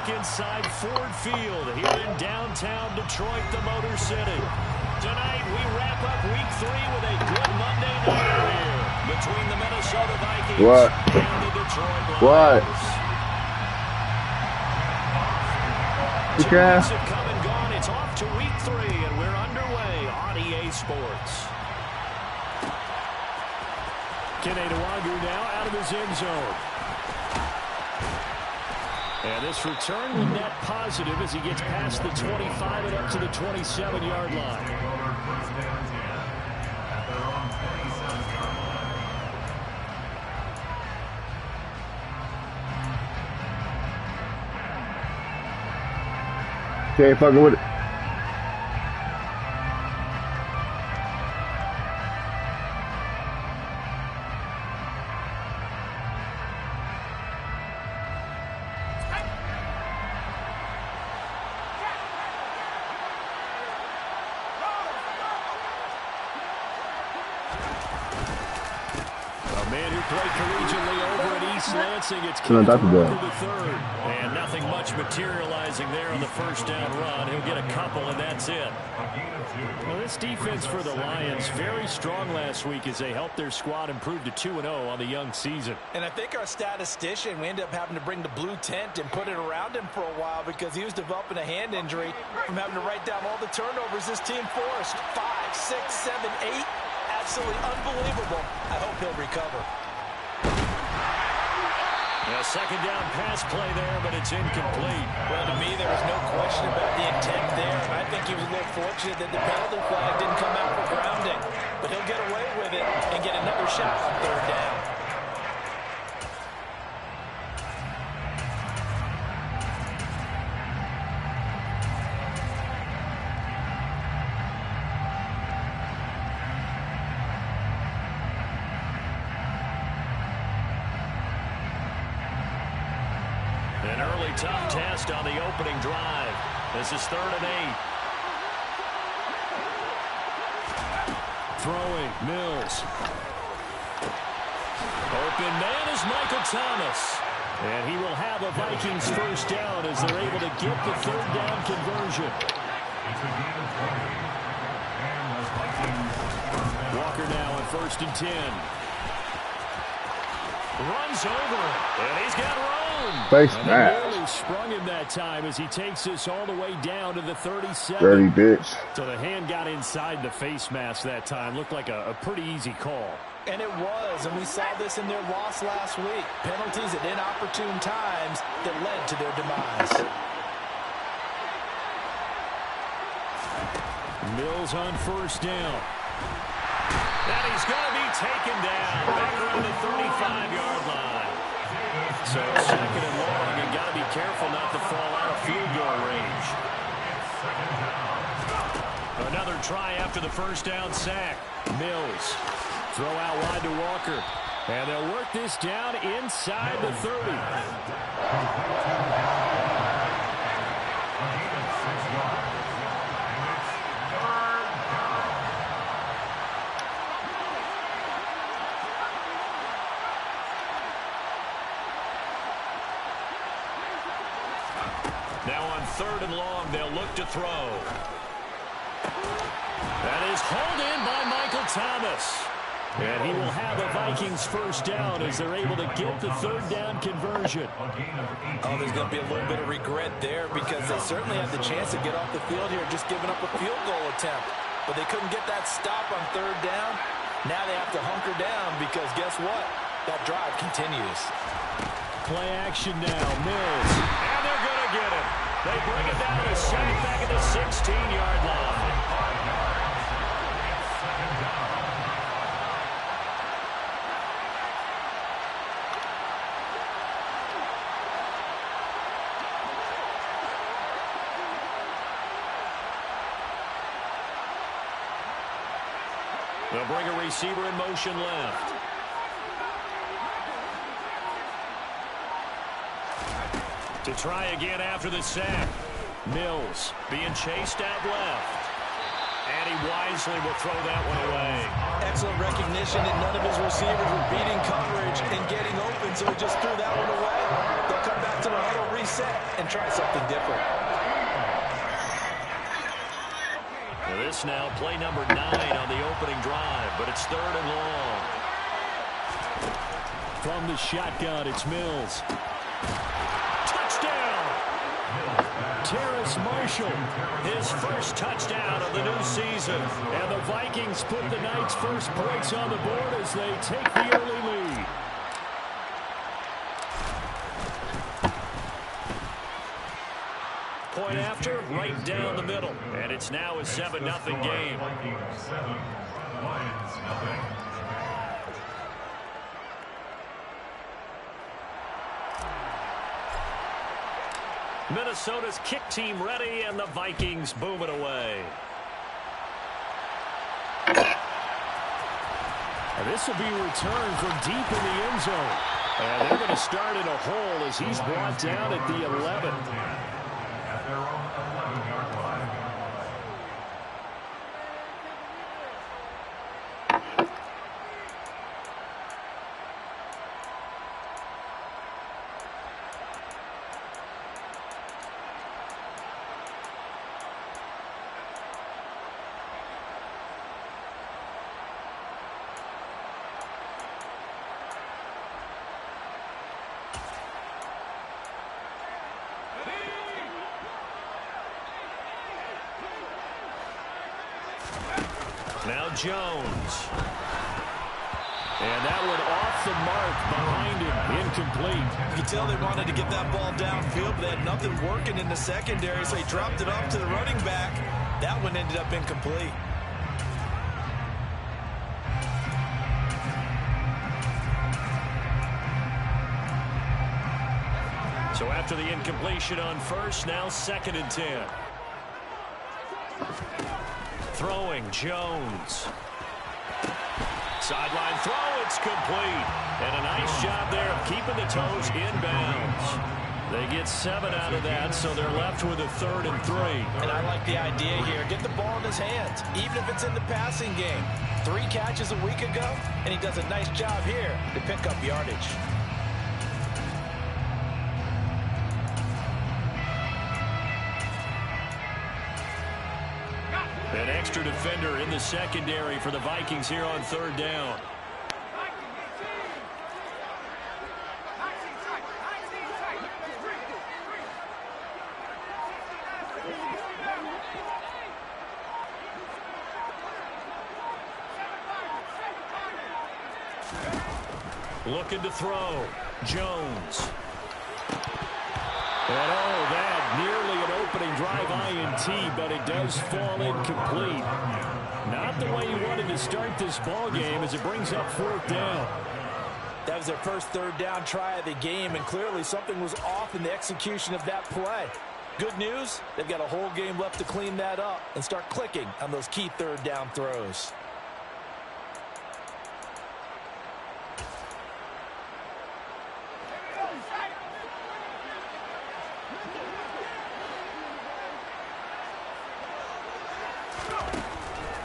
back inside Ford Field here in downtown Detroit, the Motor City. Tonight, we wrap up Week 3 with a good Monday nighter here between the Minnesota Vikings and the Detroit Lions. Two weeks have come and gone. It's off to Week 3, and we're underway on EA Sports. Kene Nwangwu now out of his end zone. And this return will net positive as he gets past the 25 and up to the 27-yard line. Can't fucking with it. It's Kene Nwangwu the third, and nothing much materializing there on the first down run. He'll get a couple, and that's it. Well, this defense for the Lions, very strong last week as they helped their squad improve to 2-0 on the young season. And I think our statistician, we ended up having to bring the blue tent and put it around him for a while because he was developing a hand injury from having to write down all the turnovers this team forced. 5, 6, 7, 8. Absolutely unbelievable. I hope he'll recover. A second down pass play there, but it's incomplete. Well, to me, there was no question about the intent there. And I think he was a little fortunate that the penalty flag didn't come out for grounding. But he'll get away with it and get another shot on third down. An early tough test on the opening drive. This is 3rd and 8. Throwing, Mills. Open man is Michael Thomas. And he will have a Vikings first down as they're able to get the third down conversion. Walker now on 1st and 10. Runs over it, and he's got room. Face and mask. He sprung him that time as he takes this all the way down to the 37. Dirty bitch. So the hand got inside the face mask that time. Looked like a pretty easy call. And it was, and we saw this in their loss last week. Penalties at inopportune times that led to their demise. Mills on 1st down. And he's going to be taken down back around the 35-yard line. So 2nd and long, and got to be careful not to fall out of field goal range. Another try after the first down sack. Mills. Throw out wide to Walker. And they'll work this down inside the 30. Now on 3rd and long, they'll look to throw. That is hauled in by Michael Thomas. And he will have a Vikings first down as they're able to get the third down conversion. Oh, there's going to be a little bit of regret there because they certainly had the chance to get off the field here just giving up a field goal attempt. But they couldn't get that stop on 3rd down. Now they have to hunker down because guess what? That drive continues. Play action now. Mills. And they're going to get him. They bring it down to sack back at the 16-yard line. They'll bring a receiver in motion left. To try again after the sack. Mills being chased out left. And he wisely will throw that one away. Excellent recognition, and none of his receivers were beating coverage and getting open, so he just threw that one away. They'll come back to the huddle, reset, and try something different. This now play number 9 on the opening drive, but it's 3rd and long. From the shotgun, it's Mills. Touchdown! Terrace Marshall, his first touchdown of the new season. And the Vikings put the night's first points on the board as they take the early lead. Point after, right down the middle. And it's now a 7-0 game. Minnesota's kick team ready, and the Vikings boom it away. And this will be returned from deep in the end zone. And they're going to start in a hole as he's brought down at the 11. Now Jones. And that one off the mark behind him. Incomplete. You could tell they wanted to get that ball downfield, but they had nothing working in the secondary, so they dropped it off to the running back. That one ended up incomplete. So after the incompletion on first, now 2nd and 10. Throwing, Jones. Sideline throw, it's complete. And a nice job there of keeping the toes inbounds. They get 7 out of that, so they're left with a 3rd and 3. And I like the idea here. Get the ball in his hands, even if it's in the passing game. 3 catches a week ago, and he does a nice job here to pick up yardage. An extra defender in the secondary for the Vikings here on 3rd down. Looking to throw. Jones. And oh, that nearly an opening drive INT, but it does fall incomplete. Not the way you wanted to start this ball game as it brings up 4th down. That was their first 3rd down try of the game, and clearly something was off in the execution of that play. Good news, they've got a whole game left to clean that up and start clicking on those key 3rd down throws.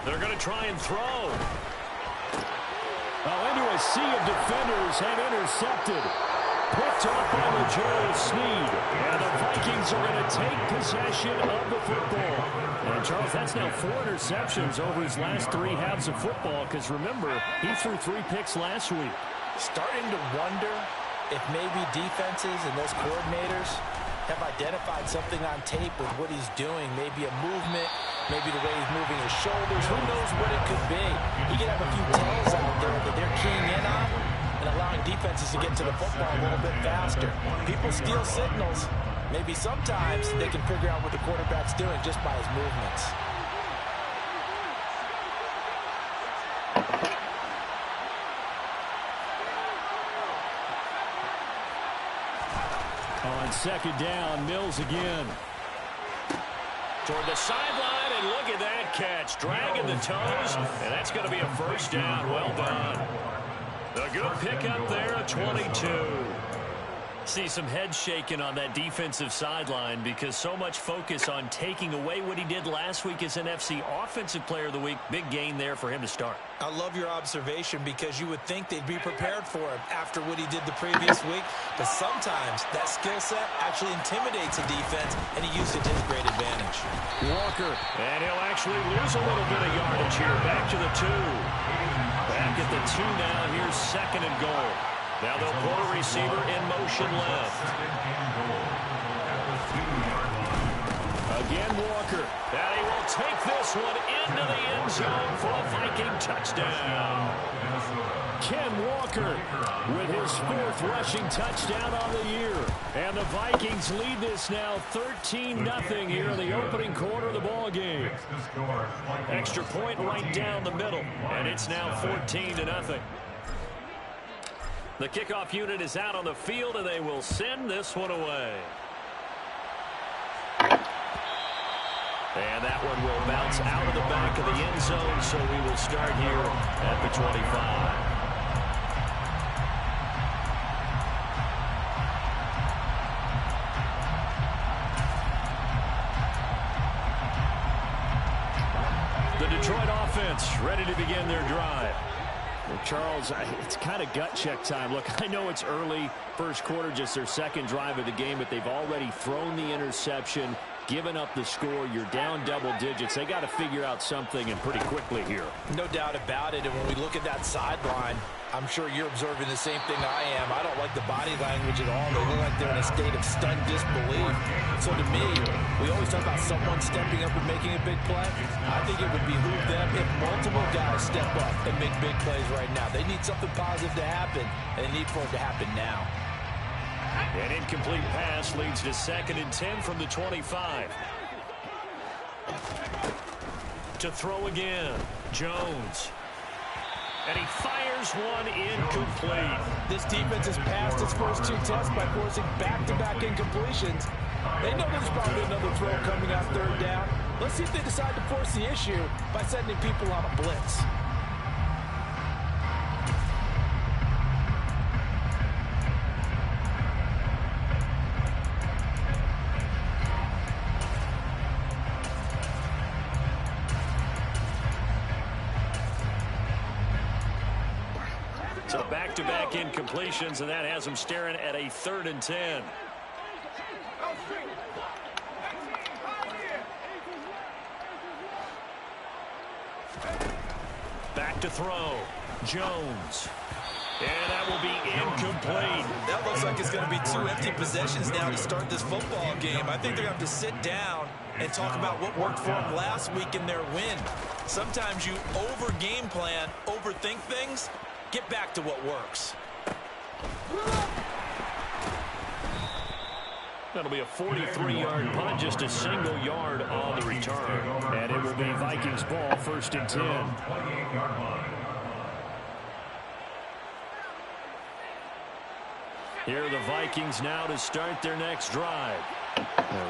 They're going to try and throw. Oh, into a sea of defenders and intercepted. Picked off by LeGerald Sneed. And the Vikings are going to take possession of the football. And, Charles, that's now 4 interceptions over his last 3 halves of football. Because, remember, he threw 3 picks last week. Starting to wonder if maybe defenses and those coordinators have identified something on tape with what he's doing. Maybe a movement, maybe the way he's moving his shoulders. Who knows what it could be? He could have a few tells out there that they're keying in on and allowing defenses to get to the football a little bit faster. People steal signals. Maybe sometimes they can figure out what the quarterback's doing just by his movements. On 2nd down, Mills again. Toward the sideline, and look at that catch. Dragging the toes, and that's going to be a 1st down. Well done. A good pickup there at 22. See some head shaking on that defensive sideline because so much focus on taking away what he did last week as NFC Offensive Player of the Week. Big gain there for him to start. I love your observation because you would think they'd be prepared for him after what he did the previous week. But sometimes that skill set actually intimidates a defense, and he used it to his great advantage. Walker, and he'll actually lose a little bit of yardage here. Back to the 2. Back at the 2 now. Here's 2nd and goal. Now they'll put a receiver in motion left. Again, Walker. And he will take this one into the end zone for a Viking touchdown. Ken Walker with his 4th rushing touchdown on the year. And the Vikings lead this now 13-0 here in the opening quarter of the ball game. Extra point right down the middle. And it's now 14-0. The kickoff unit is out on the field, and they will send this one away. And that one will bounce out of the back of the end zone, so we will start here at the 25. The Detroit offense ready to begin their drive. Well, Charles, it's kind of gut check time. Look, I know it's early, first quarter, just their 2nd drive of the game, but they've already thrown the interception, given up the score. You're down double digits. They got to figure out something, and pretty quickly here. No doubt about it. And when we look at that sideline, I'm sure you're observing the same thing I am. I don't like the body language at all. They look like they're in a state of stunned disbelief. So to me, we always talk about someone stepping up and making a big play. I think it would behoove them if multiple guys step up and make big plays right now. They need something positive to happen, and they need for it to happen now. An incomplete pass leads to 2nd and 10 from the 25. To throw again, Jones. And he fires one incomplete. This defense has passed its first 2 tests by forcing back-to-back incompletions. They know there's probably another throw coming on 3rd down. Let's see if they decide to force the issue by sending people on a blitz. So back-to-back incompletions, and that has them staring at a 3rd and 10. Back to throw. Jones. And that will be incomplete. That looks like it's going to be 2 empty possessions now to start this football game. I think they're going to have to sit down and talk about what worked for them last week in their win. Sometimes you over-game plan, overthink things. Get back to what works. That'll be a 43-yard punt, just a single yard on the return. And it will be Vikings ball, 1st and 10. Here are the Vikings now to start their next drive.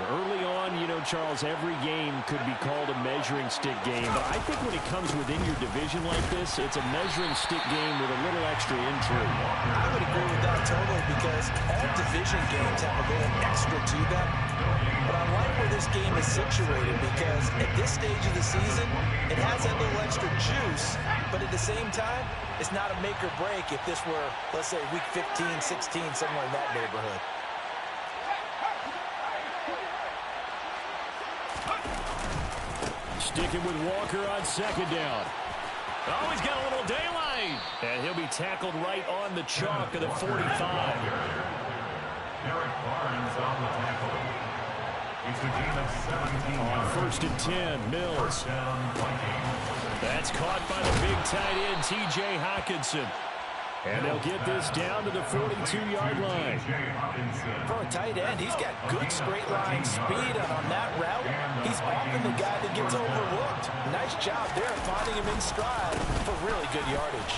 Early on, you know, Charles, every game could be called a measuring stick game. But I think when it comes within your division like this, it's a measuring stick game with a little extra intrigue. I would agree with that totally because all division games have a little extra to them. But I like where this game is situated because at this stage of the season, it has that little extra juice. But at the same time, it's not a make or break if this were, let's say, week 15, 16, somewhere in that neighborhood. Sticking with Walker on 2nd down. Oh, he's got a little daylight. And he'll be tackled right on the chalk of the 45. Derek Barnes on the tackle. He's a gain of 17 yards. 1st and 10, Mills. That's caught by the big tight end, T.J. Hockenson. And they'll get this down to the 42-yard line. For a tight end, he's got good straight line speed, and on that route, he's often the guy that gets overlooked. Nice job there finding him in stride for really good yardage.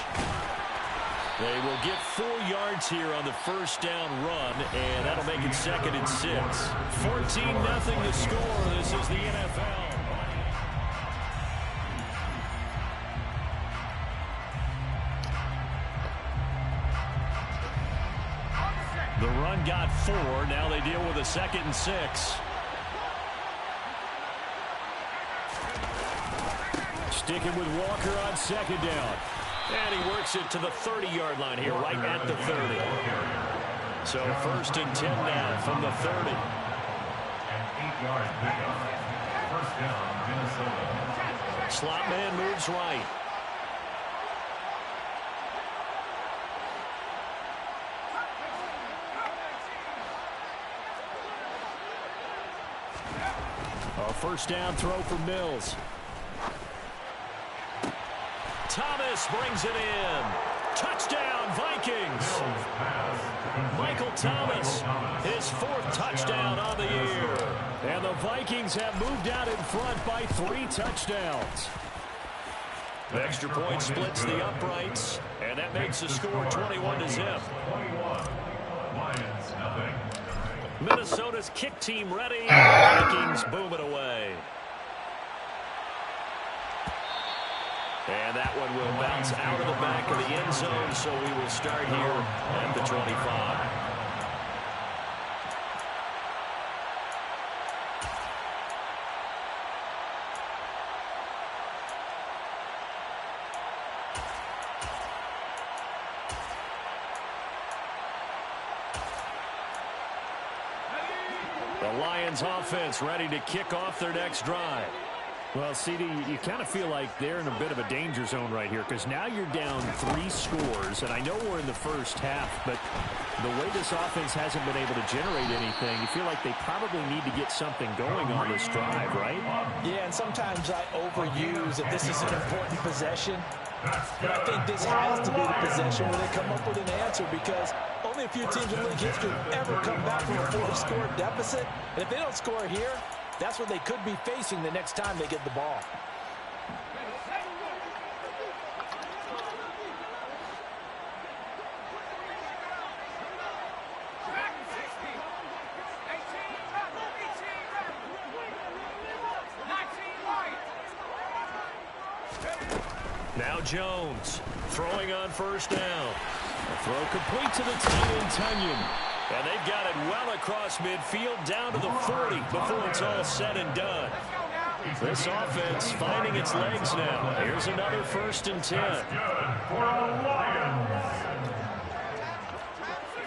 They will get 4 yards here on the 1st down run, and that'll make it 2nd and 6. 14-0 to score. This is the NFL. The run got 4. Now they deal with a 2nd and 6. Sticking with Walker on 2nd down. And he works it to the 30-yard line here, right at the 30. So 1st and 10 now from the 30. An 8-yard pickup. First down, Minnesota. Slot man moves right. A first down throw for Mills. Thomas brings it in. Touchdown, Vikings. Michael Thomas, his 4th touchdown on the year. And the Vikings have moved out in front by 3 touchdowns. The extra point splits the uprights, and that makes the score 21-0. 21. Lions, nothing. Minnesota's kick team ready. The Vikings boom it away. And that one will bounce out of the back of the end zone, so we will start here at the 25. The Lions offense ready to kick off their next drive. Well, CD, you kind of feel like they're in a bit of a danger zone right here because now you're down 3 scores, and I know we're in the first half, but the way this offense hasn't been able to generate anything, you feel like they probably need to get something going on this drive, right? Yeah, and sometimes I overuse that this is an important possession, but I think this has to be the possession where they come up with an answer because only a few teams in league history have ever come back from a 4-score deficit, and if they don't score here, that's what they could be facing the next time they get the ball. Now Jones throwing on first down. A throw complete to the tight end, Tunyon. And they've got it well across midfield down to the 40 before it's all said and done. This offense finding its legs now. Here's another 1st and 10. Good for the Lions.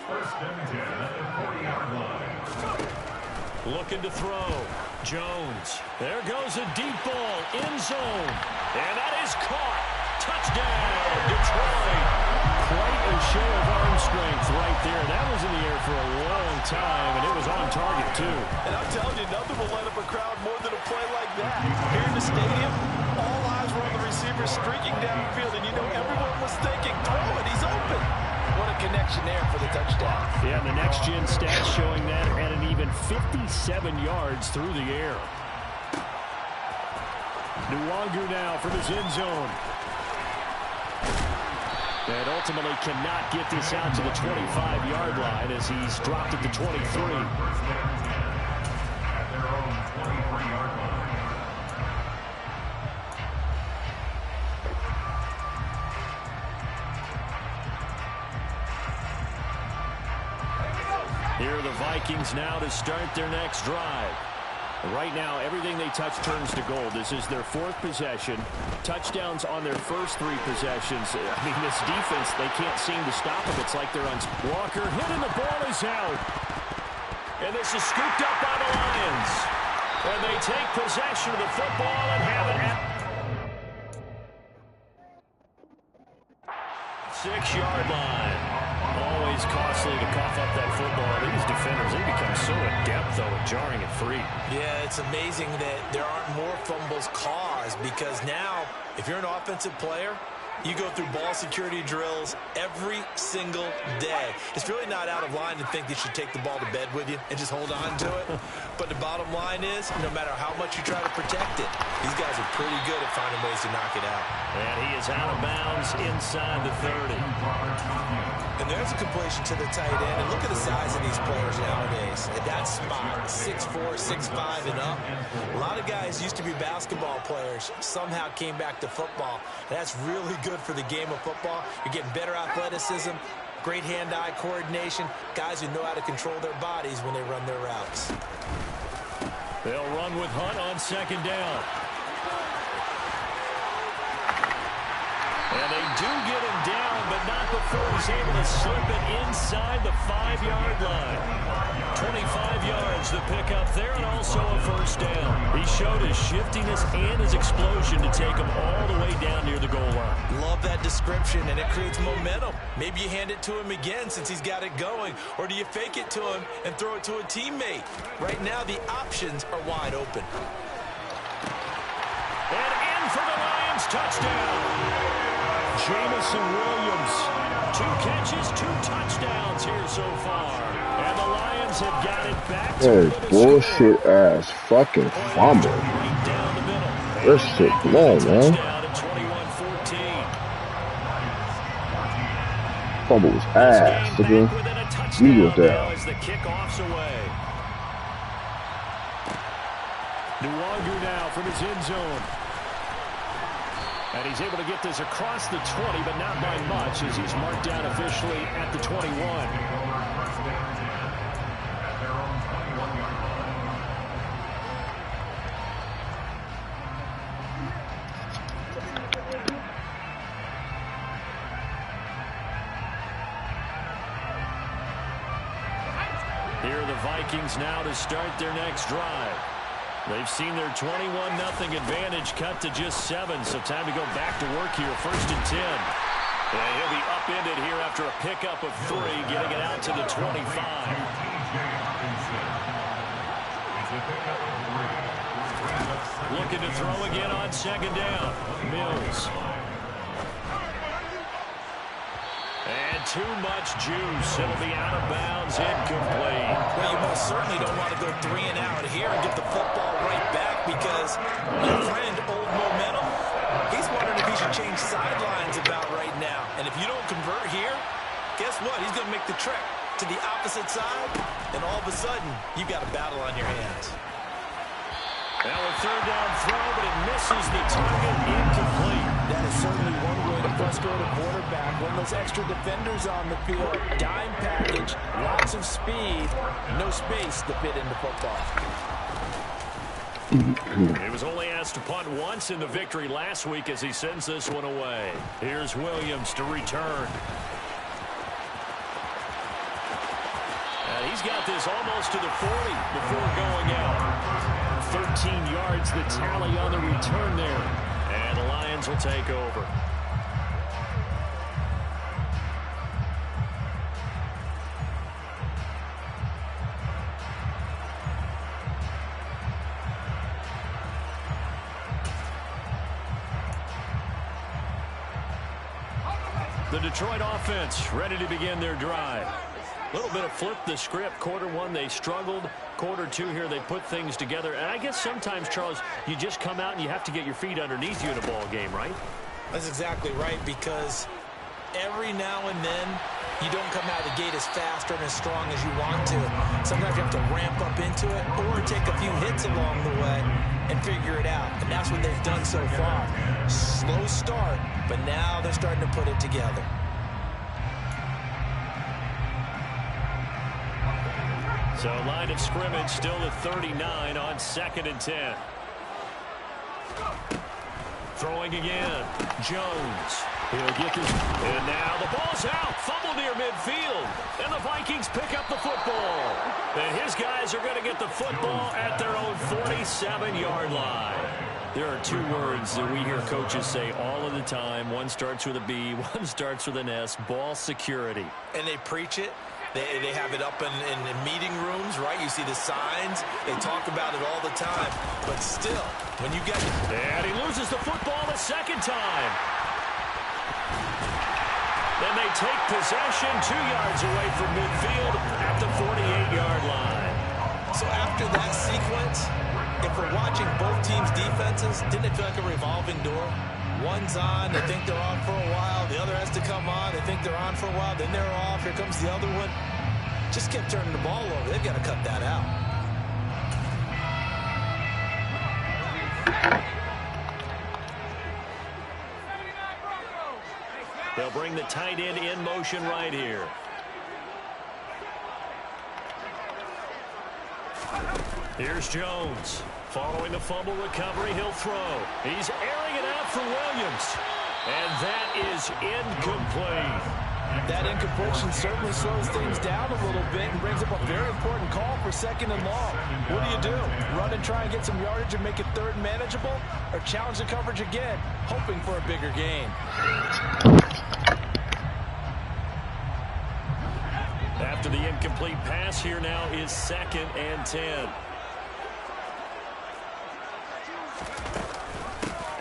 1st and 10 at the 40-yard line. Looking to throw. Jones. There goes a deep ball. End zone. And that is caught. Touchdown, Detroit. Quite a show of arm strength right there. That was in the air for a long time, and it was on target, too. And I'm telling you, nothing will light up a crowd more than a play like that. Here in the stadium, all eyes were on the receiver streaking downfield, and you know everyone was thinking, throw it, he's open. What a connection there for the touchdown. Yeah, the next-gen stats showing that at an even 57 yards through the air. Nwangu now from his end zone. And ultimately cannot get this out to the 25-yard line as he's dropped at the 23. At their own 23-yard line. Here are the Vikings now to start their next drive. Right now, everything they touch turns to gold. This is their 4th possession. Touchdowns on their first 3 possessions. I mean, this defense, they can't seem to stop them. It's like they're on. Walker hit and the ball is out. And this is scooped up by the Lions. And they take possession of the football and have it at 6-yard line. Always costly to cough up that football. These defenders, they become so adept, though, at jarring it free. Yeah, it's amazing that there aren't more fumbles caused because now, if you're an offensive player, you go through ball security drills every single day. It's really not out of line to think you should take the ball to bed with you and just hold on to it. But the bottom line is, no matter how much you try to protect it, these guys are pretty good at finding ways to knock it out. And he is out of bounds inside the 30. And there's a completion to the tight end. And look at the size of these players nowadays. At that spot, 6'4", 6'5", and up. A lot of guys used to be basketball players, somehow came back to football. That's really good for the game of football. You're getting better athleticism, Great hand-eye coordination. Guys who know how to control their bodies when they run their routes. They'll run with Hunt on second down. And they do get him down, but not before he's able to slip it inside the 5-yard line. 25 yards the pickup there, and also a first down. He showed his shiftiness and his explosion to take him all the way down near the goal line. Love that description, and it creates momentum. Maybe you hand it to him again since he's got it going, or do you fake it to him and throw it to a teammate? Right now, the options are wide open. And in for the Lions, touchdown. Jameson Williams, 2 catches, 2 touchdowns here so far. And the Lions have got it back to Hey, bullshit ass fucking fumble. This shit long, man. Fumble was ass, nigga. Eagles down. As the kickoff's away. Nwangu now from his end zone. And he's able to get this across the 20, but not by much, as he's marked down officially at the 21. Here are the Vikings now to start their next drive. They've seen their 21-0 advantage cut to just 7, so time to go back to work here. 1st and 10. And he'll be upended here after a pickup of 3, getting it out to the 25. Looking to throw again on second down. Mills. And too much juice. It'll be out of bounds, incomplete. Well, you most certainly don't want to go 3 and out here and get the football right back because your friend, Old Momentum, he's wondering if he should change sidelines about right now. And if you don't convert here, guess what? He's going to make the trek to the opposite side, and all of a sudden, you've got a battle on your hands. Now a 3rd down throw, but it misses the target, incomplete. That is certainly one way to frustrate a quarterback. When those extra defenders on the field, dime package, lots of speed, no space to fit into football. He was only asked to punt once in the victory last week as he sends this one away. Here's Williams to return. And he's got this almost to the 40 before going out. 13 yards the tally on the return there. And the Lions will take over. The Detroit offense ready to begin their drive. A little bit of flip the script. Quarter 1, they struggled. Quarter 2 here, they put things together. And I guess sometimes, Charles, you just come out and you have to get your feet underneath you in a ball game, right? That's exactly right, because every now and then, you don't come out of the gate as fast or as strong as you want to. Sometimes you have to ramp up into it or take a few hits along the way and figure it out. And that's what they've done so far. Slow start, but now they're starting to put it together. So line of scrimmage still at 39 on 2nd and 10. Throwing again. Jones. He'll get this. And now the ball's out. Fumble near midfield. And the Vikings pick up the football. And his guys are going to get the football at their own 47-yard line. There are 2 words that we hear coaches say all of the time. One starts with a B, one starts with an S. Ball security. And they preach it. They have it up in meeting rooms, right? You see the signs. They talk about it all the time. But still, when you get it. And he loses the football the 2nd time. Then they take possession 2 yards away from midfield at the 48-yard line. So after that sequence, if we're watching both teams' defenses, didn't it feel like a revolving door? One's on, they think they're on for a while. The other has to come on, they think they're on for a while. Then they're off, here comes the other one. Just kept turning the ball over. They've got to cut that out. They'll bring the tight end in motion right here. Here's Jones. Following the fumble recovery, he'll throw. He's airing it out for Williams. And that is incomplete. That incompletion certainly slows things down a little bit and brings up a very important call for 2nd and long. What do? Run and try and get some yardage and make it 3rd and manageable? Or challenge the coverage again, hoping for a bigger gain? After the incomplete pass, here now is 2nd and 10.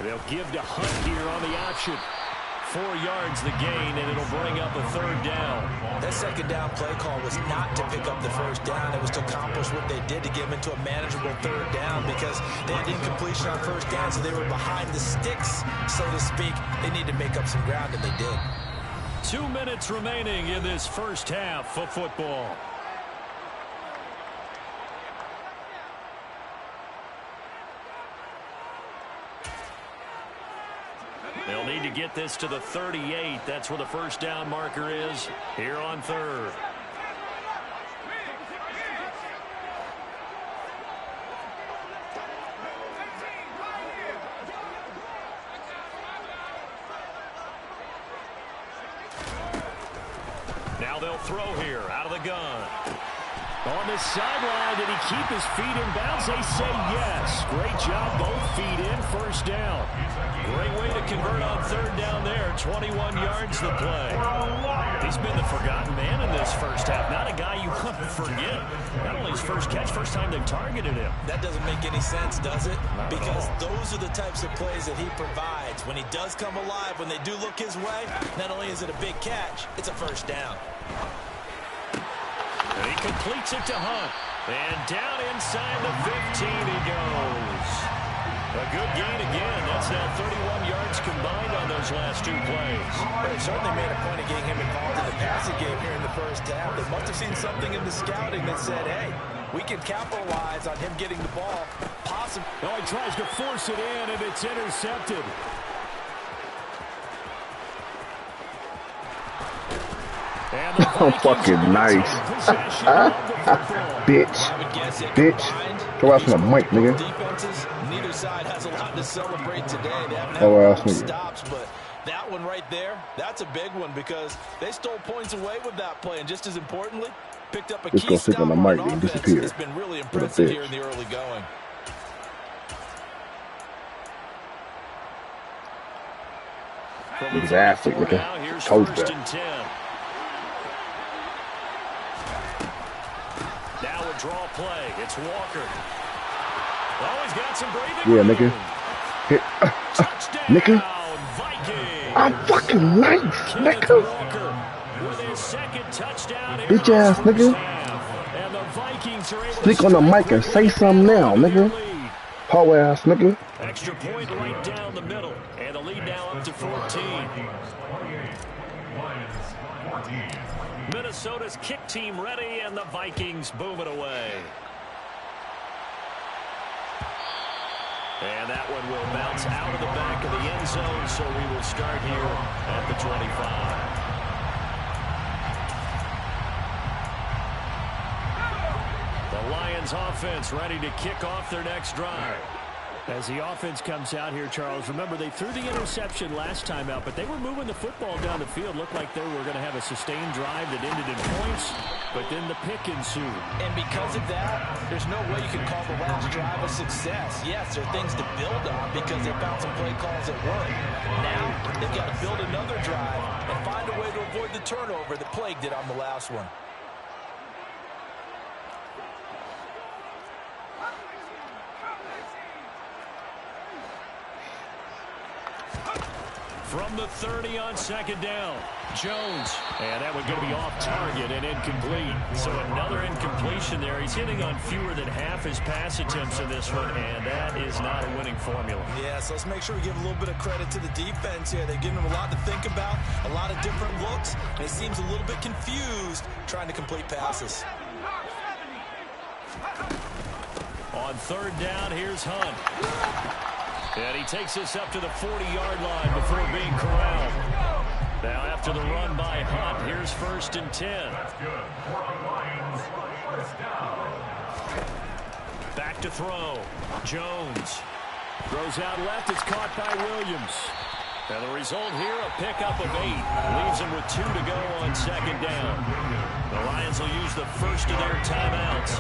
They'll give to Hunt here on the option. 4 yards the gain, and it'll bring up a 3rd down. That 2nd down play call was not to pick up the 1st down. It was to accomplish what they did to get them into a manageable 3rd down because they had incompletion on 1st down, so they were behind the sticks, so to speak. They need to make up some ground, and they did. 2 minutes remaining in this first half of football. They'll need to get this to the 38. That's where the 1st down marker is here on 3rd. Now they'll throw here out of the gun. On the sideline, did he keep his feet in bounds? They say yes. Great job, both feet in, 1st down. Great way to convert on 3rd down there. 21 yards the play. He's been the forgotten man in this first half. Not a guy you want to forget. Not only his first catch, first time they've targeted him. That doesn't make any sense, does it? Because those are the types of plays that he provides. When he does come alive, when they do look his way, not only is it a big catch, it's a 1st down. And he completes it to Hunt. And down inside the 15 he goes. A good gain again. That's now 31 yards combined on those last 2 plays. They certainly made a point of getting him involved in the passing game here in the first half. They must have seen something in the scouting that said, hey, we can capitalize on him getting the ball. Possibly. Oh, he tries to force it in, and it's intercepted. Oh, fucking nice. Bitch. Go out from the mic, nigga. Neither side has a lot to celebrate today. They haven't had stops, but that one right there, that's a big one because they stole points away with that play, and just as importantly, picked up a key stop on the offense. It's been really impressive here in the early going. His ass, nigga. Told you. Now a draw play. It's Walker. Oh, he's got some breathing. Yeah, nigga. Hit. Nigga. I'm fucking nice, nigga. Bitch ass, nigga. Speak on the mic and say something now, nigga. Ho ass, nigga. Extra point right down the middle. And the lead now up to 14. Minnesota's kick team ready, and the Vikings boom it away. And that one will bounce out of the back of the end zone, so we will start here at the 25. The Lions offense ready to kick off their next drive. As the offense comes out here, Charles, remember they threw the interception last time out, but they were moving the football down the field. Looked like they were going to have a sustained drive that ended in points, but then the pick ensued. And because of that, there's no way you can call the last drive a success. Yes, there are things to build on because they found some play calls that work. Now, they've got to build another drive and find a way to avoid the turnover that plagued it on the last one. From the 30 on second down, Jones. And that one going to be off target and incomplete. So another incompletion there. He's hitting on fewer than half his pass attempts in this one, and that is not a winning formula. Yeah, so let's make sure we give a little bit of credit to the defense here. They've given him a lot to think about, a lot of different looks, and he seems a little bit confused trying to complete passes. On third down, here's Hunt. And he takes us up to the 40-yard line before being corralled. Now after the run by Hunt, here's 1st and 10. That's good. For the Lions, first down. Back to throw. Jones throws out left. It's caught by Williams. And the result here, a pickup of 8. Leaves him with 2 to go on 2nd down. The Lions will use the first of their timeouts,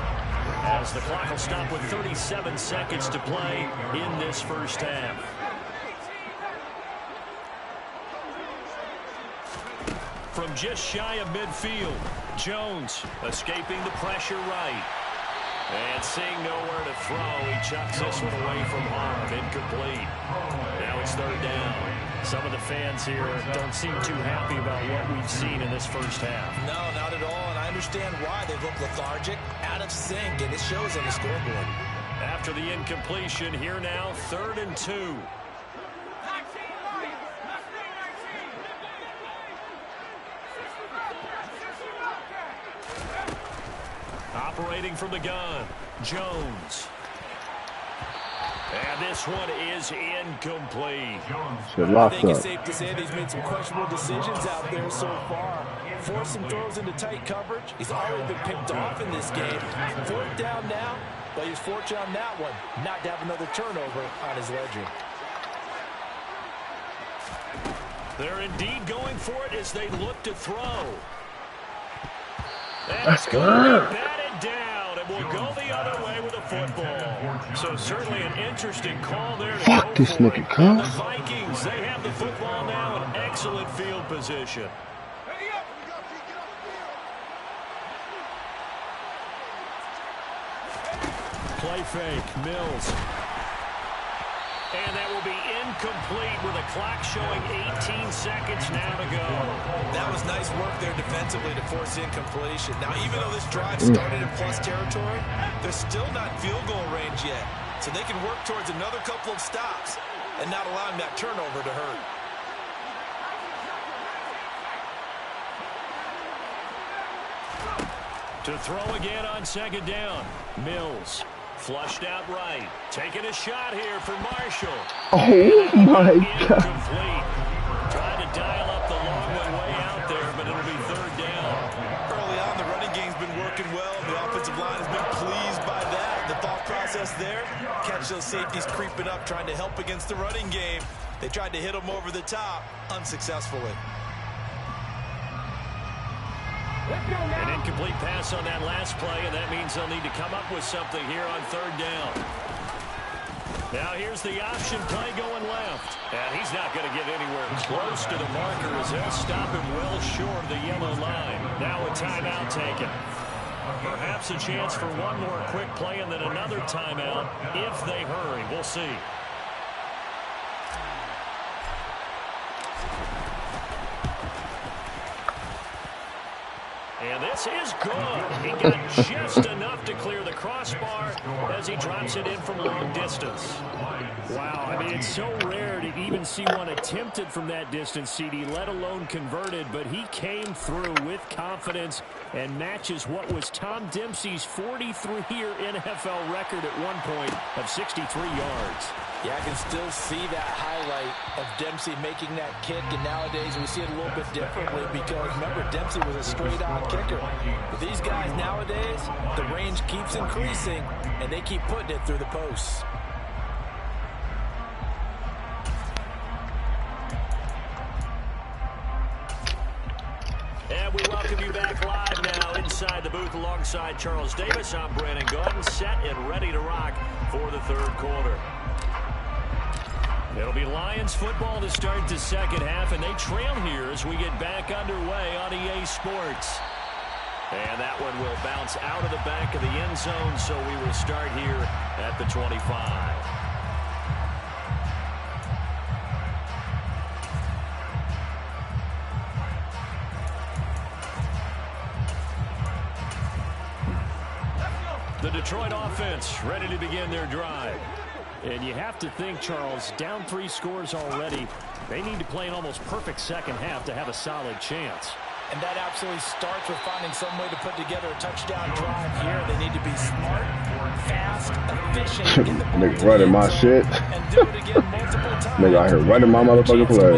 as the clock will stop with 37 seconds to play in this first half. From just shy of midfield, Jones escaping the pressure right. And seeing nowhere to throw, he chucks this one away from harm. Incomplete. Now it's 3rd down. Some of the fans here don't seem too happy about what we've seen in this first half. No, not at all, and I understand why. They look lethargic, out of sync, and it shows on the scoreboard. After the incompletion, here now, 3rd and 2. Operating from the gun, Jones. And this one is incomplete. I think it's safe to say that he's made some questionable decisions out there so far. Forced some throws into tight coverage. He's already been picked off in this game. 4th down now, but he's fortunate on that one not to have another turnover on his ledger. They're indeed going for it as they look to throw. That's good. Batted down, and will go the other way with a football. So certainly an interesting call there. Fuck this nigga, cuz. The Vikings, they have the football now in excellent field position. Play fake, Mills. And that will be incomplete with a clock showing 18 seconds now to go. That was nice work there defensively to force incompletion. Now, even though this drive started in plus territory, they're still not in field goal range yet. So they can work towards another couple of stops and not allowing that turnover to hurt. To throw again on 2nd down. Mills. Flushed out right. Taking a shot here for Marshall. Oh, my God. Incomplete. Trying to dial up the long one way out there, but it'll be 3rd down. Early on, the running game's been working well. The offensive line has been pleased by that. The thought process there, catch those safeties creeping up, trying to help against the running game. They tried to hit them over the top, unsuccessfully. An incomplete pass on that last play, and that means they'll need to come up with something here on 3rd down. Now here's the option play going left. And he's not going to get anywhere close to the marker as they'll stop him well short of the yellow line. Now a timeout taken. Perhaps a chance for one more quick play and then another timeout if they hurry. We'll see. And this is good. He got just enough to clear the crossbar as he drops it in from long distance. Wow, I mean, it's so rare to even see one attempted from that distance, CD, let alone converted, but he came through with confidence and matches what was Tom Dempsey's 43-year NFL record at one point of 63 yards. Yeah, I can still see that highlight of Dempsey making that kick, and nowadays we see it a little bit differently because, remember, Dempsey was a straight-on kicker. But these guys nowadays, the range keeps increasing, and they keep putting it through the posts. And we welcome you back live now inside the booth alongside Charles Davis. I'm Brandon Gaudin, set and ready to rock for the 3rd quarter. It'll be Lions football to start the 2nd half, and they trail here as we get back underway on EA Sports. And that one will bounce out of the back of the end zone, so we will start here at the 25. The Detroit offense ready to begin their drive. And you have to think, Charles, down 3 scores already. They need to play an almost perfect 2nd half to have a solid chance. And that absolutely starts with finding some way to put together a touchdown drive here. They need to be smart, fast, efficient. Nigga running my shit. And do it again multiple times. Nigga out here running my motherfucking play.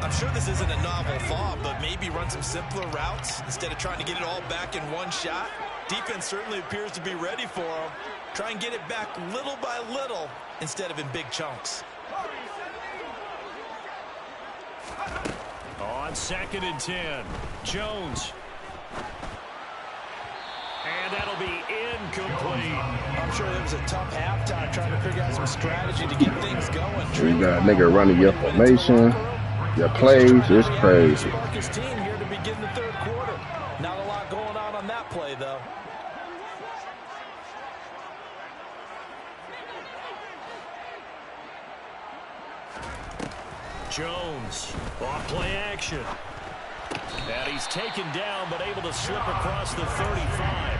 A I'm sure this isn't a novel thought, but maybe run some simpler routes instead of trying to get it all back in one shot. Defense certainly appears to be ready for him. Try and get it back little by little instead of in big chunks. On 2nd and 10, Jones. And that'll be incomplete. I'm sure it was a tough halftime trying to figure out some strategy to get things going. You got a nigga running your formation, your plays. It's crazy. Spark his team here to begin the third quarter. Not a lot going on that play, though. Jones, off play action. And he's taken down, but able to slip across the 35.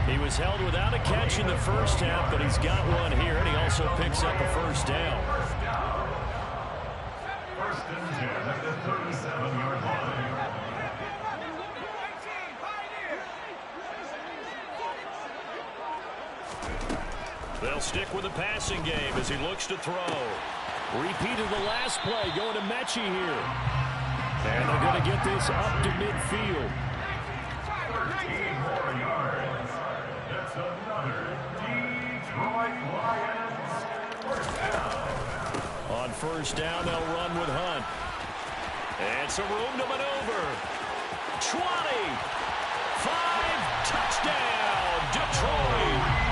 He was held without a catch in the first half, but he's got one here, and he also picks up a first down. First and 10 at the 37-yard line. They'll stick with the passing game as he looks to throw. Repeated the last play, going to Mechie here. And they're going to get this up to midfield. 13 more yards. That's another Detroit Lions first down. On first down, they'll run with Hunt. And some room to maneuver. 20. 5. Touchdown, Detroit.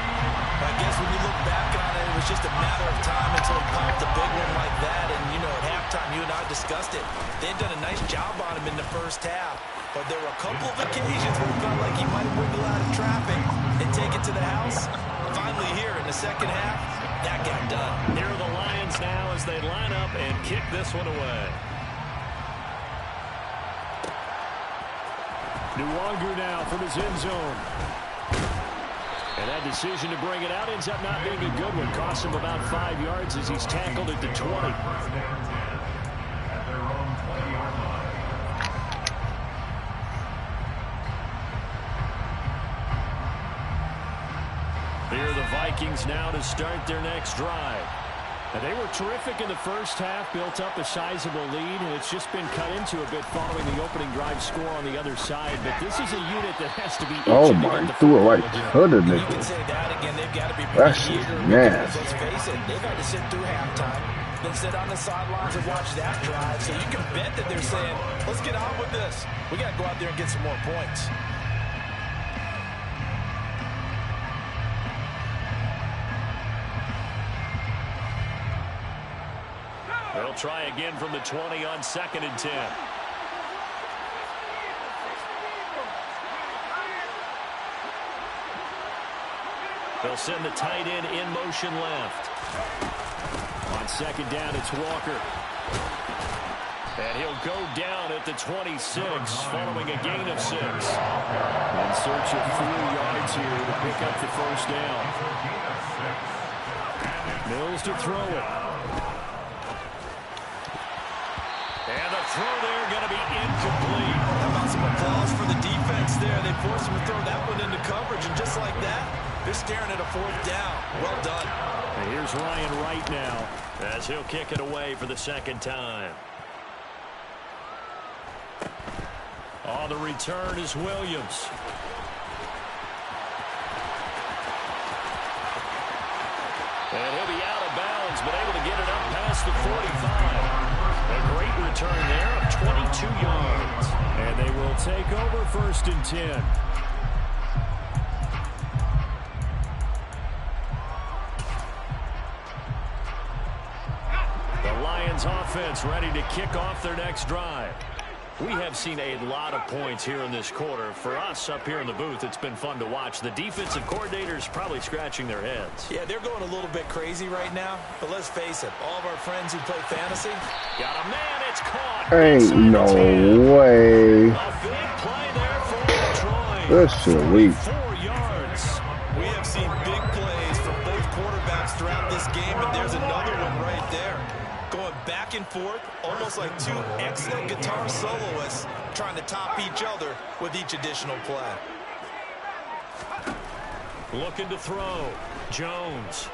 I guess when you look back on it, it was just a matter of time until he popped a big one like that. And, you know, at halftime, you and I discussed it. They had done a nice job on him in the first half. But there were a couple of occasions where it felt like he might wiggle out of traffic and take it to the house. Finally here in the second half, that got done. Here are the Lions now as they line up and kick this one away. Nwangu now from his end zone. And that decision to bring it out ends up not being a good one. Costs him about 5 yards as he's tackled at the 20. First and 10 at their own 20-yard line. Here are the Vikings now to start their next drive. And they were terrific in the first half, built up a sizable lead, and it's just been cut into a bit following the opening drive score on the other side. But this is a unit that has to be. Oh my, threw it right to the You can nigga. say that again. They've got to be That pretty shit's eager. nasty. Let's face it, they've had to sit through halftime, then sit on the sidelines and watch that drive. So you can bet that they're saying, let's get on with this. We got to go out there and get some more points. They'll try again from the 20 on 2nd and 10. They'll send the tight end in motion left. On 2nd down, it's Walker. And he'll go down at the 26 following a gain of 6. In search of 4 yards here to pick up the first down. Mills to throw it. And the throw there going to be incomplete. How about some applause for the defense there? They forced him to throw that one into coverage, and just like that, they're staring at a 4th down. Well done. And here's Ryan Wright now as he'll kick it away for the 2nd time. On the return is Williams. And he'll be out of bounds, but able to get it up past the 45. A great return there of 22 yards. And they will take over 1st and 10. The Lions offense ready to kick off their next drive. We have seen a lot of points here in this quarter. For us up here in the booth, it's been fun to watch. The defensive coordinators probably scratching their heads. Yeah, they're going a little bit crazy right now. But let's face it, all of our friends who play fantasy. Got a man, it's caught. Ain't no way. A big play there for Detroit. This shit weak. 4 yards. We have seen big plays from both quarterbacks throughout this game, and there's another one right there. Going back and forth, almost like 2 excellent guitar soloists trying to top each other with each additional play. Looking to throw. Jones.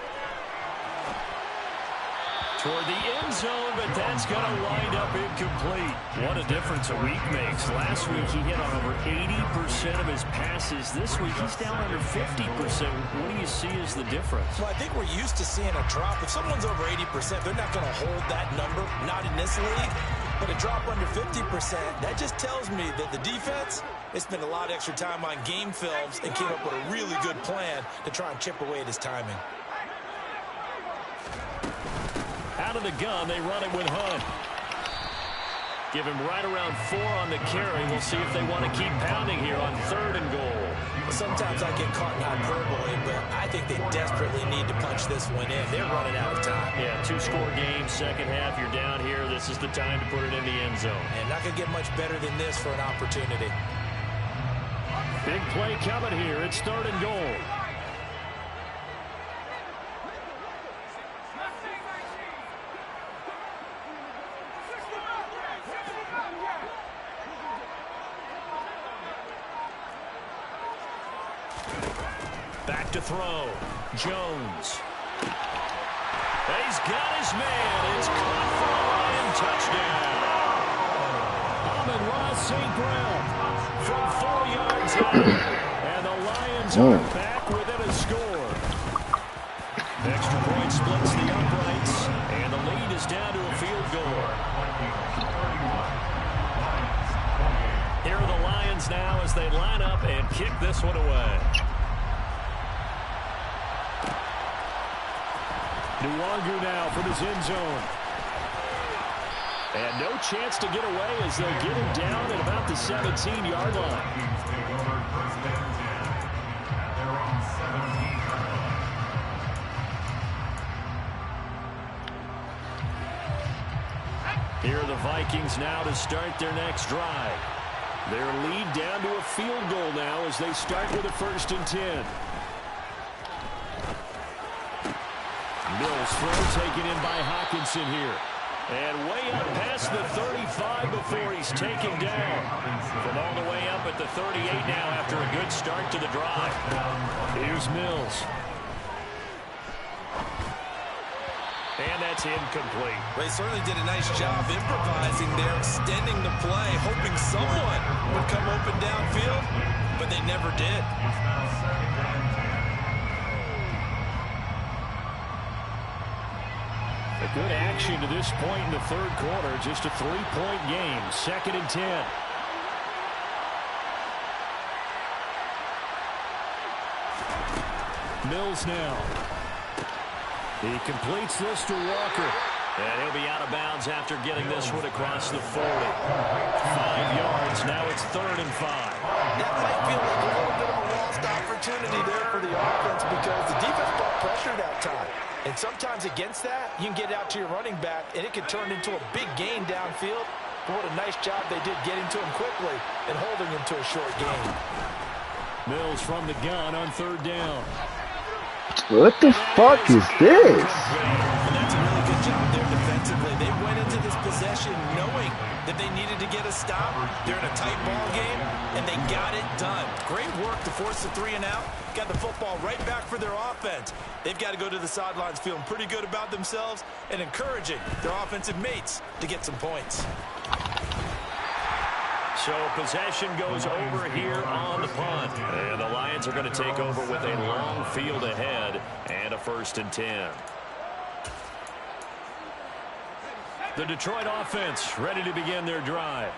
Toward the end zone, but that's going to wind up incomplete. What a difference a week makes. Last week, he hit on over 80% of his passes. This week, he's down under 50%. What do you see as the difference? Well, I think we're used to seeing a drop. If someone's over 80%, they're not going to hold that number, not in this league. But a drop under 50%, that just tells me that the defense, they spent a lot of extra time on game films and came up with a really good plan to try and chip away at his timing. Out of the gun, they run it with Hunt. Give him right around 4 on the carry. We'll see if they want to keep pounding here on 3rd and goal. Sometimes I get caught in hyperbole, but I think they desperately need to punch this one in. They're running out of time. Yeah, 2-score game, second half. You're down here. This is the time to put it in the end zone. And not going to get much better than this for an opportunity. Big play coming here. It's 3rd and goal. Back to throw. Jones. He's got his man. It's caught for a Lion touchdown. Amon-Ra St. Brown from 4 yards out. And the Lions are back within a score. Extra point splits the uprights. And the lead is down to a field goal. Here are the Lions now as they line up and kick this one away. Nwangu now from his end zone. And no chance to get away as they'll get him down at about the 17-yard line. Here are the Vikings now to start their next drive. Their lead down to a field goal now as they start with a 1st and 10. Mills throw taken in by Hockenson here. And way up past the 35 before he's taken down. From all the way up at the 38 now after a good start to the drive. Here's Mills. And that's incomplete. They certainly did a nice job improvising there, extending the play, hoping someone would come open downfield, but they never did. A good action to this point in the 3rd quarter. Just a 3-point game. 2nd and 10. Mills now. He completes this to Walker. And he'll be out of bounds after getting this one across the 40. 5 yards. Now it's 3rd and 5. That might feel like a little bit of a lost opportunity there for the offense because the defense brought pressure that time. And sometimes against that, you can get out to your running back, and it can turn into a big gain downfield. But what a nice job they did getting to him quickly and holding him to a short gain. Mills from the gun on 3rd down. What the fuck is this? And that's a really good job there defensively. They went into this possession knowing that they needed to get a stop. They're in a tight ball game, and they got it done. Great work to force the 3 and out. Got the football right back for their offense. They've got to go to the sidelines feeling pretty good about themselves and encouraging their offensive mates to get some points. So possession goes over here on the punt. And the Lions are going to take over with a long field ahead and a 1st and 10. The Detroit offense ready to begin their drive.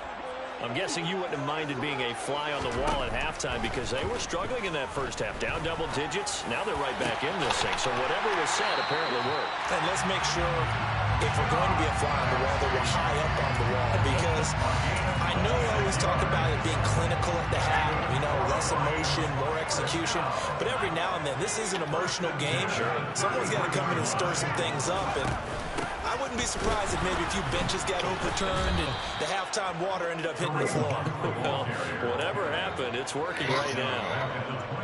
I'm guessing you wouldn't have minded being a fly on the wall at halftime because they were struggling in that first half. Down double digits. Now they're right back in this thing. So whatever was said apparently worked. And let's make sure if we're going to be a fly on the wall that we're high up on the wall. Because I know we always talk about it being clinical at the half. You know, less emotion, more execution. But every now and then, this is an emotional game. Someone's got to come in and stir some things up. And I wouldn't be surprised if maybe a few benches got overturned and the halftime water ended up hitting the floor. Well, whatever happened, it's working right now.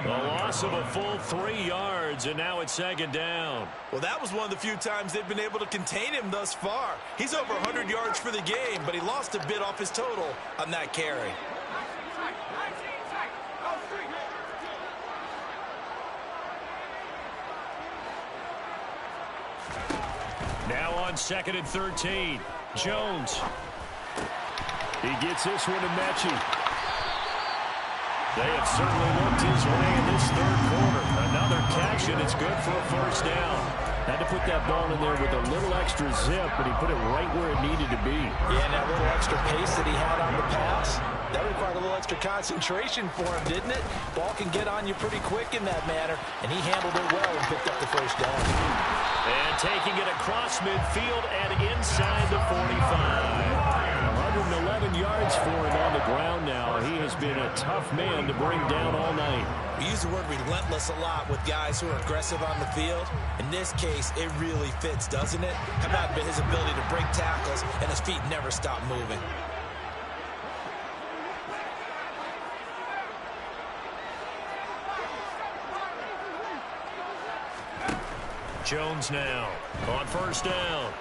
A loss of a full 3 yards, and now it's 2nd down. Well, that was one of the few times they've been able to contain him thus far. He's over 100 yards for the game, but he lost a bit off his total on that carry. Now on 2nd and 13. Jones. He gets this one to Mechie. They have certainly looked his way in this third quarter. Another catch, and it's good for a first down. Had to put that ball in there with a little extra zip, but he put it right where it needed to be. Yeah, and that little extra pace that he had on the pass, that required a little extra concentration for him, didn't it? Ball can get on you pretty quick in that manner, and he handled it well and picked up the first down. And taking it across midfield and inside the 45. 111 yards for him on the ground now. He has been a tough man to bring down all night. We use the word relentless a lot with guys who are aggressive on the field. In this case, it really fits, doesn't it? How about his ability to break tackles and his feet never stop moving? Jones now on first down.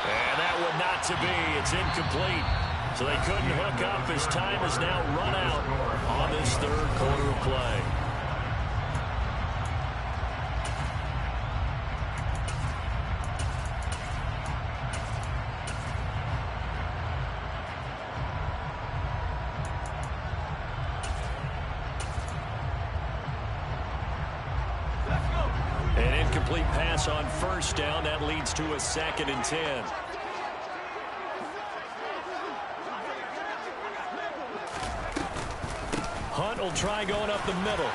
And that one not to be. It's incomplete. So they couldn't hook up as time has now run out on this third quarter of play. An incomplete pass on first down. That leads to a 2nd and 10. Hunt will try going up the middle.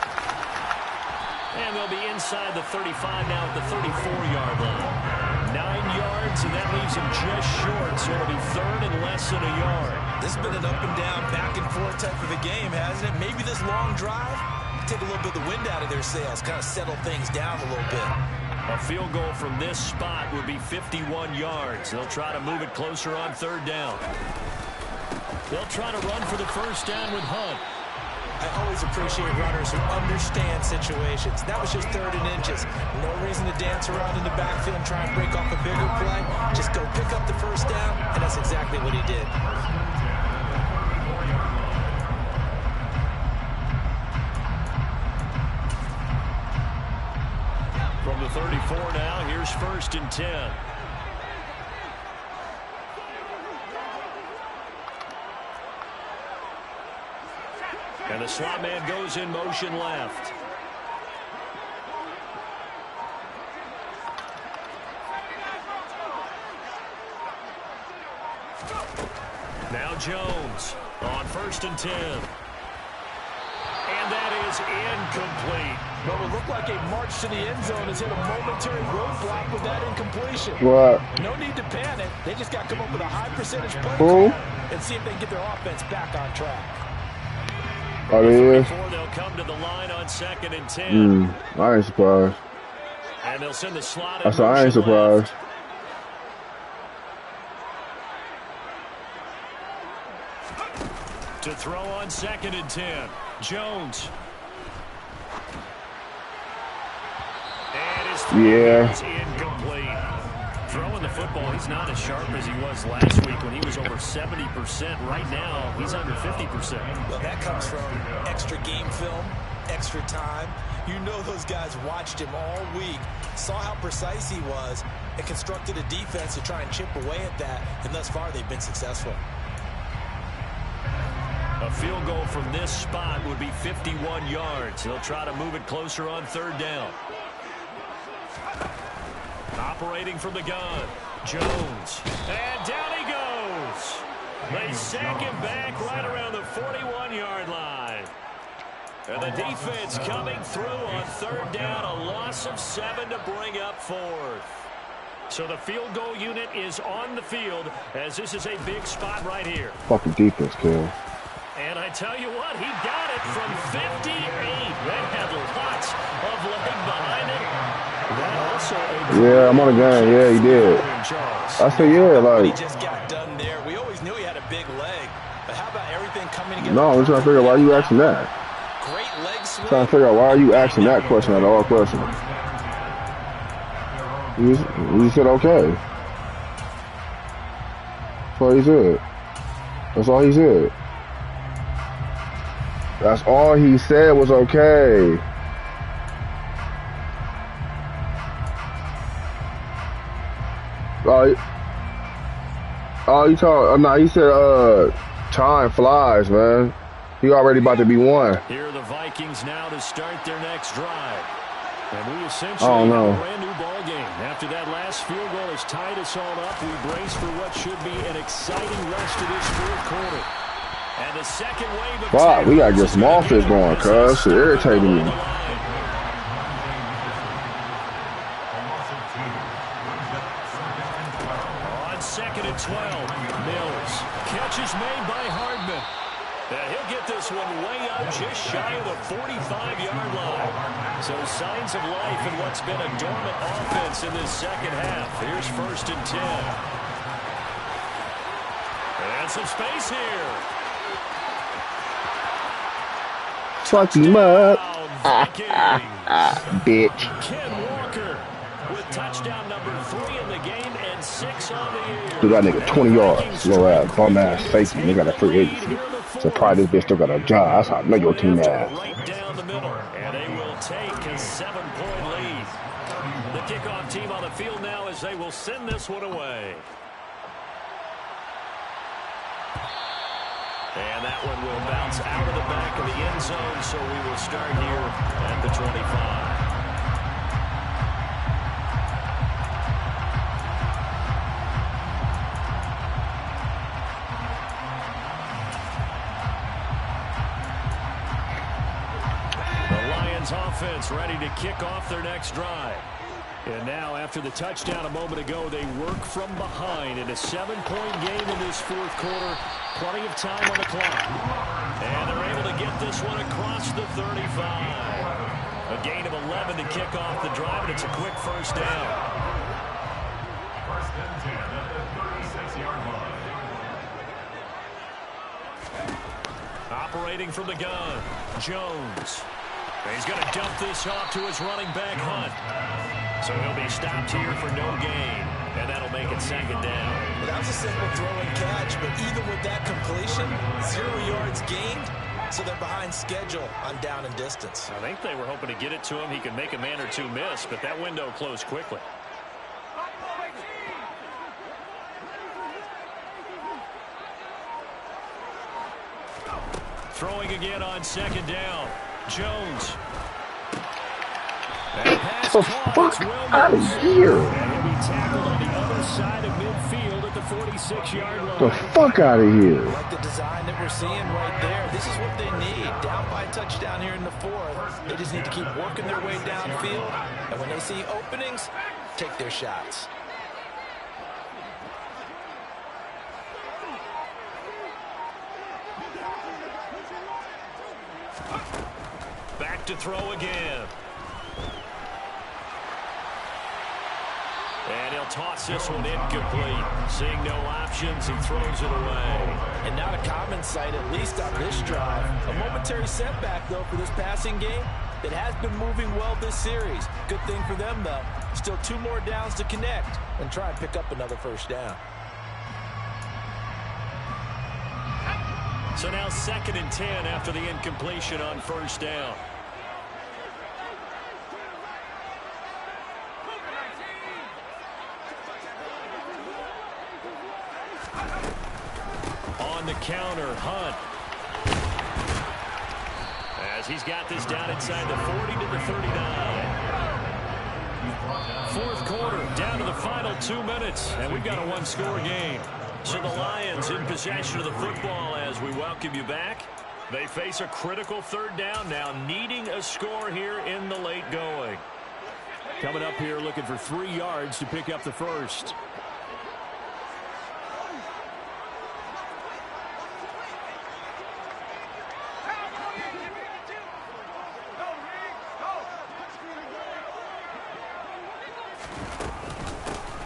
And they'll be inside the 35 now at the 34-yard line. 9 yards, and that leaves them just short, so it'll be 3rd and less than a yard. This has been an up and down, back and forth type of a game, hasn't it? Maybe this long drive, take a little bit of the wind out of their sails, kind of settle things down a little bit. A field goal from this spot would be 51 yards. They'll try to move it closer on 3rd down. They'll try to run for the first down with Hunt. I always appreciate runners who understand situations. That was just 3rd and inches. No reason to dance around in the backfield and try and break off a bigger play. Just go pick up the first down, and that's exactly what he did. From the 34 now, here's 1st and 10. And the slot man goes in motion left. Now Jones on 1st and 10. And that is incomplete. Well, it looked like a march to the end zone has hit a momentary roadblock with that incompletion. What? No need to panic. They just got to come up with a high percentage play call and see if they can get their offense back on track. Oh, they is? They'll come to the line on 2nd and 10. I ain't surprised. And they'll send the slot. I said I ain't surprised. To throw on 2nd and 10. Jones. And his throw is incomplete. Throwing the football, he's not as sharp as he was last week when he was over 70%. Right now, he's under 50%. Well, that comes from extra game film, extra time. You know those guys watched him all week, saw how precise he was, and constructed a defense to try and chip away at that, and thus far they've been successful. A field goal from this spot would be 51 yards. They'll try to move it closer on 3rd down. Operating from the gun, Jones. And down he goes. They sack him back right around the 41-yard line. And the defense coming through on 3rd down. A loss of 7 to bring up 4th. So the field goal unit is on the field as this is a big spot right here. Fucking defense, Kel. And I tell you what, he got it from 58. They had lots of leg behind it. That also yeah, I'm on the game. Yeah, he did. I said, yeah, like. He just got done there. We always knew he had a big leg. But how about everything coming together? No, I'm trying to figure out why you asking that. Great leg swing. Trying to figure out why are you asking that question at all questions. You said okay. That's all he said. That's all he said. That's all he said was okay. you talking? No, he said, time flies, man. He already about to be one. Here are the Vikings now to start their next drive. And we essentially have a brand new ball game. After that last field goal has tied us all up, we brace for what should be an exciting rest of this fourth quarter. And the second wave of wow, we gotta get some offense going, cuz. It's irritating me. On 2nd and 12, Mills. Catch is made by Hardman. And he'll get this one way up just shy of the 45-yard line. So signs of life in what's been a dormant offense in this second half. Here's 1st and 10. And some space here. Fuck him up. Bitch. Ken Walker with touchdown number 3 in the game and 6 on the year. Dude, that nigga 20 yards. Slow ass, bum ass safety. They got a free agency. So probably this bitch still got a job. That's how I know your team ass. Right down the middle. And they will take a 7-point lead. The kickoff team on the field now as they will send this one away. And that one will bounce out of the back of the end zone, so we will start here at the 25. Offense ready to kick off their next drive. And now, after the touchdown a moment ago, they work from behind in a 7-point game in this fourth quarter. Plenty of time on the clock. And they're able to get this one across the 35. A gain of 11 to kick off the drive, and it's a quick first down. 1st and 10 at the 36-yard line. Operating from the gun, Jones. He's going to dump this off to his running back, Hunt. So he'll be stopped here for no gain, and that'll make it 2nd down. Well, that was a simple throw and catch, but even with that completion, 0 yards gained, so they're behind schedule on down and distance. I think they were hoping to get it to him. He could make a man or two miss, but that window closed quickly. Throwing again on 2nd down. Jones. Get the fuck out of here. And he'll be tackled on the other side of midfield at the 46-yard line. The fuck out of here. Like the design that we're seeing right there. This is what they need. Down by a touchdown here in the 4th. They just need to keep working their way downfield. And when they see openings, take their shots. Back to throw again. And he'll toss this one incomplete. Seeing no options, he throws it away. And not a common sight, at least on this drive. A momentary setback, though, for this passing game that has been moving well this series. Good thing for them, though. Still 2 more downs to connect and try and pick up another first down. So now 2nd and 10 after the incompletion on 1st down. On the counter, Hunt. As he's got this down inside the 40 to the 39. Fourth quarter, down to the final 2 minutes, and we've got a 1-score game. So the Lions in possession of the football as we welcome you back. They face a critical 3rd down now, needing a score here in the late going. Coming up here looking for 3 yards to pick up the first.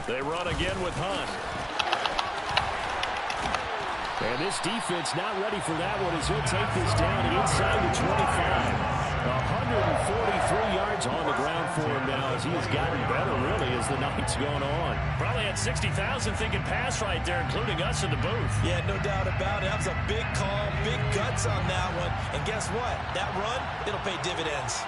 They run again with Hunt. And this defense not ready for that one as he'll take this down inside the 25. 143 yards on the ground for him now as he has gotten better, really, as the night's gone on. Probably had 60,000 thinking pass right there, including us in the booth. Yeah, no doubt about it. That was a big call, big guts on that one. And guess what? That run, it'll pay dividends.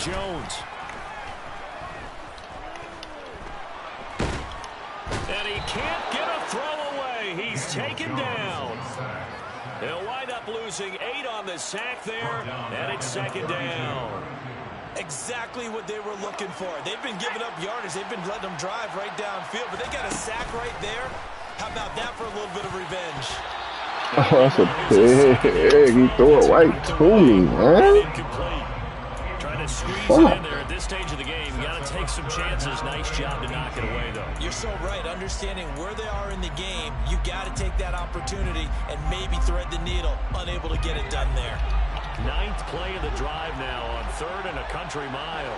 Jones. And he can't get a throw away. He's taken down. They'll wind up losing 8 on the sack there, and it's 2nd down. Exactly what they were looking for. They've been giving up yardage. They've been letting them drive right downfield, but they got a sack right there. How about that for a little bit of revenge? Oh, that's a pig. He threw it right to me, man. Trying to squeeze it in there at this stage of the game. You got to take some chances. Nice job to knock it away, though. You're so right. Understanding where they are in the game, you got to take that opportunity and maybe thread the needle. Unable to get it done there. 9th play of the drive now on 3rd and a country mile.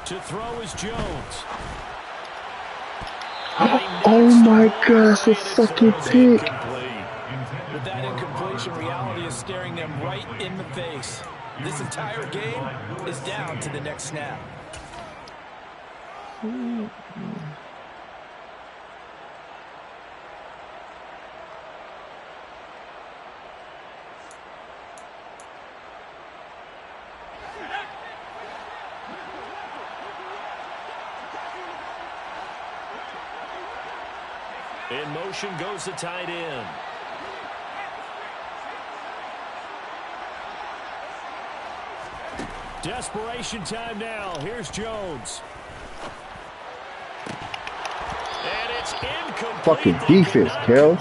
To throw is Jones. Oh my gosh, a fucking pick. With that incompletion, reality is staring them right in the face. This entire game is down to the next snap. In motion goes the tight end. Desperation time now. Here's Jones. And it's incomplete. Fucking defense, Kels.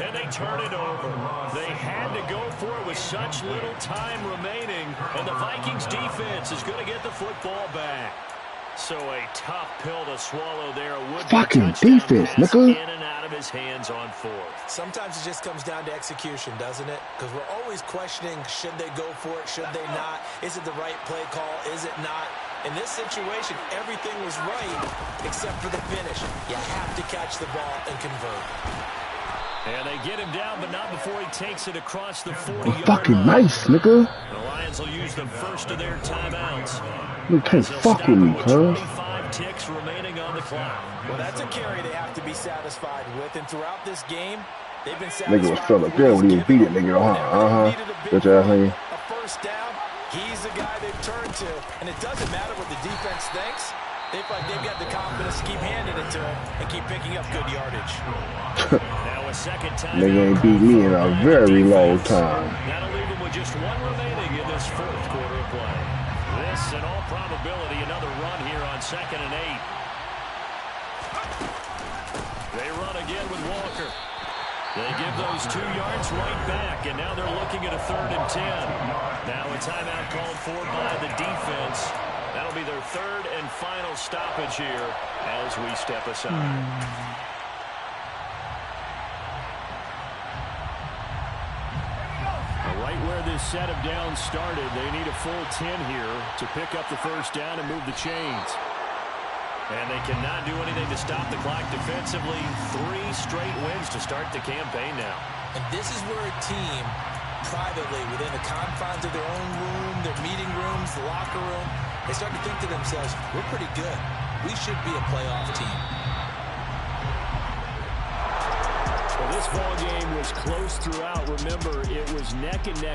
And they turn it over. They had to go for it with such little time remaining. And the Vikings defense is going to get the football back. So a tough pill to swallow there. Fucking defense, nigga. In and out of his hands on 4th. Sometimes it just comes down to execution, doesn't it? Because we're always questioning, should they go for it? Should they not? Is it the right play call? Is it not? In this situation, everything was right except for the finish. You have to catch the ball and convert. And they get him down, but not before he takes it across the 40-yard Fucking line. nice, nigga. The Lions will use the first of their timeouts. You can't fuck with me, cuz. 25 ticks remaining on the clock. Well, that's a carry they have to be satisfied with. And throughout this game, they've been satisfied. Nigga was fell up there when he was beating nigga, Good job, nigga. A first down, he's the guy they've turned to. And it doesn't matter what the defense thinks. They feel like they've got the confidence to keep handing it to him and keep picking up good yardage. Now a second time. Nigga ain't beat me in a very long time. That'll leave him with just 1 remaining in this 4th quarter of play. This, in all probability, another run here on 2nd and 8. They run again with Walker. They give those 2 yards right back, and now they're looking at a 3rd and 10. Now a timeout called for by the defense. That'll be their 3rd and final stoppage here as we step aside. Right where this set of downs started, they need a full 10 here to pick up the first down and move the chains. And they cannot do anything to stop the clock defensively. 3 straight wins to start the campaign now. And this is where a team, privately, within the confines of their own room, their meeting rooms, the locker room, they start to think to themselves, we're pretty good. We should be a playoff team. Well, this ball game was close throughout. Remember, it was neck and neck.